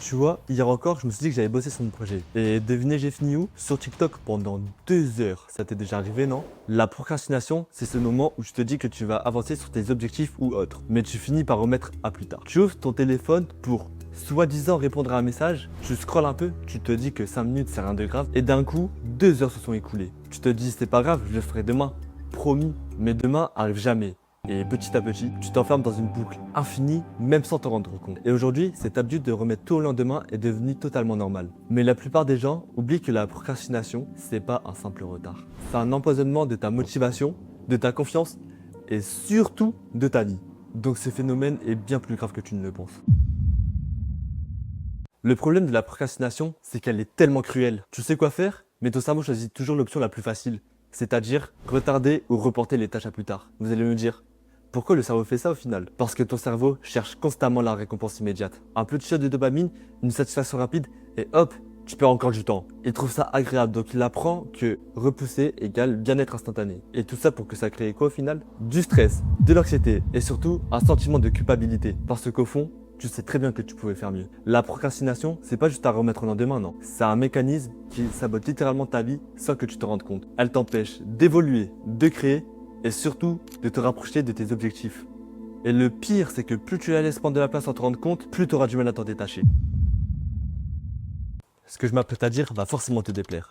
Tu vois, hier encore, je me suis dit que j'allais bosser sur mon projet. Et devinez, j'ai fini où? Sur TikTok pendant 2 heures. Ça t'est déjà arrivé, non? La procrastination, c'est ce moment où tu te dis que tu vas avancer sur tes objectifs ou autres. Mais tu finis par remettre à plus tard. Tu ouvres ton téléphone pour soi-disant répondre à un message, tu scrolles un peu, tu te dis que 5 minutes c'est rien de grave, et d'un coup, 2 heures se sont écoulées. Tu te dis c'est pas grave, je le ferai demain. Promis. Mais demain arrive jamais. Et petit à petit, tu t'enfermes dans une boucle infinie, même sans t'en rendre compte. Et aujourd'hui, cette habitude de remettre tout au lendemain est devenue totalement normale. Mais la plupart des gens oublient que la procrastination, c'est pas un simple retard. C'est un empoisonnement de ta motivation, de ta confiance et surtout de ta vie. Donc ce phénomène est bien plus grave que tu ne le penses. Le problème de la procrastination, c'est qu'elle est tellement cruelle. Tu sais quoi faire, mais ton cerveau choisit toujours l'option la plus facile, c'est-à-dire retarder ou reporter les tâches à plus tard. Vous allez me dire, pourquoi le cerveau fait ça au final? Parce que ton cerveau cherche constamment la récompense immédiate. Un petit shot de dopamine, une satisfaction rapide, et hop, tu perds encore du temps. Il trouve ça agréable, donc il apprend que repousser égale bien-être instantané. Et tout ça pour que ça crée quoi au final? Du stress, de l'anxiété, et surtout un sentiment de culpabilité. Parce qu'au fond, tu sais très bien que tu pouvais faire mieux. La procrastination, c'est pas juste à remettre au lendemain, non. C'est un mécanisme qui sabote littéralement ta vie sans que tu te rendes compte. Elle t'empêche d'évoluer, de créer et surtout de te rapprocher de tes objectifs. Et le pire, c'est que plus tu la laisses prendre de la place sans te rendre compte, plus tu auras du mal à t'en détacher. Ce que je m'apprête à dire va forcément te déplaire.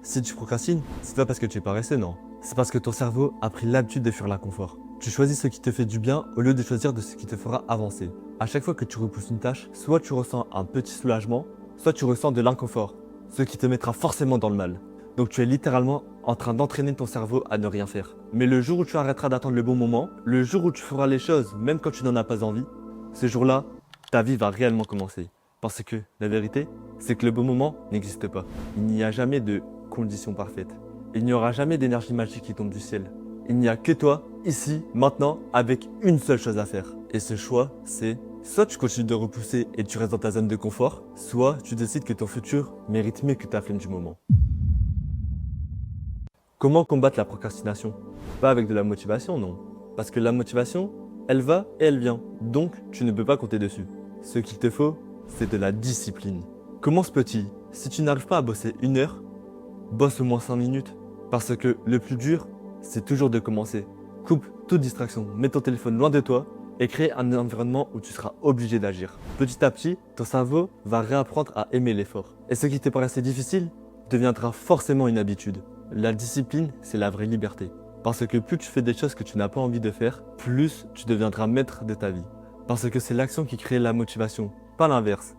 Si tu procrastines, c'est pas parce que tu es paresseux, non. C'est parce que ton cerveau a pris l'habitude de fuir l'inconfort. Tu choisis ce qui te fait du bien au lieu de choisir de ce qui te fera avancer. À chaque fois que tu repousses une tâche, soit tu ressens un petit soulagement, soit tu ressens de l'inconfort, ce qui te mettra forcément dans le mal. Donc tu es littéralement en train d'entraîner ton cerveau à ne rien faire. Mais le jour où tu arrêteras d'attendre le bon moment, le jour où tu feras les choses même quand tu n'en as pas envie, ce jour-là, ta vie va réellement commencer. Parce que la vérité, c'est que le bon moment n'existe pas. Il n'y a jamais de conditions parfaites. Il n'y aura jamais d'énergie magique qui tombe du ciel. Il n'y a que toi, ici, maintenant, avec une seule chose à faire. Et ce choix, c'est soit tu continues de repousser et tu restes dans ta zone de confort, soit tu décides que ton futur mérite mieux que ta flemme du moment. Comment combattre la procrastination? Pas avec de la motivation, non. Parce que la motivation, elle va et elle vient. Donc, tu ne peux pas compter dessus. Ce qu'il te faut, c'est de la discipline. Commence petit. Si tu n'arrives pas à bosser 1 heure, bosse au moins 5 minutes. Parce que le plus dur, c'est toujours de commencer. Coupe toute distraction, mets ton téléphone loin de toi et crée un environnement où tu seras obligé d'agir. Petit à petit, ton cerveau va réapprendre à aimer l'effort. Et ce qui te paraissait difficile deviendra forcément une habitude. La discipline, c'est la vraie liberté. Parce que plus tu fais des choses que tu n'as pas envie de faire, plus tu deviendras maître de ta vie. Parce que c'est l'action qui crée la motivation, pas l'inverse.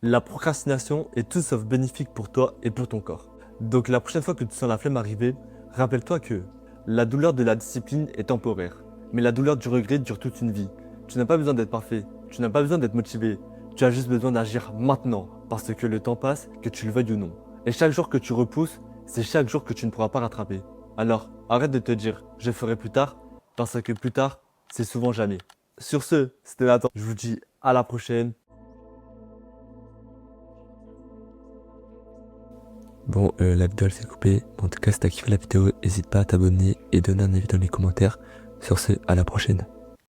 La procrastination est tout sauf bénéfique pour toi et pour ton corps. Donc la prochaine fois que tu sens la flemme arriver, rappelle-toi que la douleur de la discipline est temporaire. Mais la douleur du regret dure toute une vie. Tu n'as pas besoin d'être parfait, tu n'as pas besoin d'être motivé. Tu as juste besoin d'agir maintenant, parce que le temps passe, que tu le veuilles ou non. Et chaque jour que tu repousses, c'est chaque jour que tu ne pourras pas rattraper. Alors, arrête de te dire « je ferai plus tard », parce que plus tard, c'est souvent jamais. Sur ce, c'était Nathan. Je vous dis à la prochaine. Bon, la vidéo elle s'est coupée. En tout cas, si t'as kiffé la vidéo, n'hésite pas à t'abonner et donner un avis dans les commentaires. Sur ce, à la prochaine.